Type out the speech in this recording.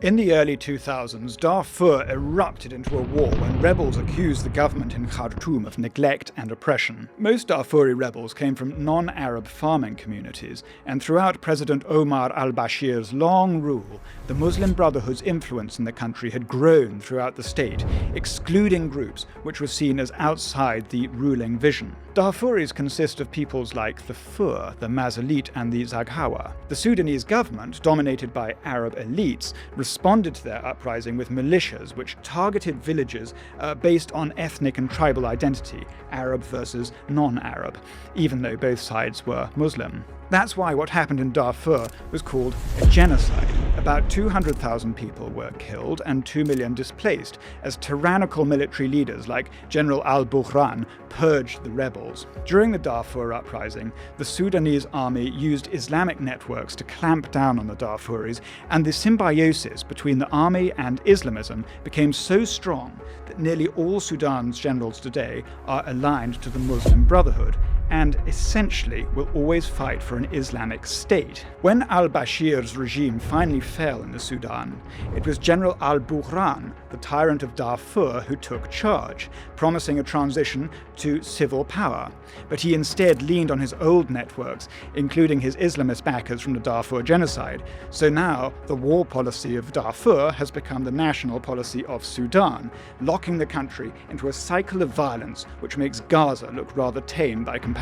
In the early 2000s, Darfur erupted into a war when rebels accused the government in Khartoum of neglect and oppression. Most Darfuri rebels came from non-Arab farming communities, and throughout President Omar al-Bashir's long rule, the Muslim Brotherhood's influence in the country had grown throughout the state, excluding groups which were seen as outside the ruling vision. Darfuris consist of peoples like the Fur, the Mazalit, and the Zaghawa. The Sudanese government, dominated by Arab elites, responded to their uprising with militias which targeted villages based on ethnic and tribal identity, Arab versus non-Arab, even though both sides were Muslim. That's why what happened in Darfur was called a genocide. About 200,000 people were killed and 2 million displaced as tyrannical military leaders like General al-Burhan purged the rebels. During the Darfur uprising, the Sudanese army used Islamic networks to clamp down on the Darfuris, and the symbiosis between the army and Islamism became so strong that nearly all Sudan's generals today are aligned to the Muslim Brotherhood, and essentially will always fight for an Islamic state. When al-Bashir's regime finally fell in the Sudan, it was General al-Burhan, the tyrant of Darfur, who took charge, promising a transition to civil power. But he instead leaned on his old networks, including his Islamist backers from the Darfur genocide. So now, the war policy of Darfur has become the national policy of Sudan, locking the country into a cycle of violence which makes Gaza look rather tame by comparison.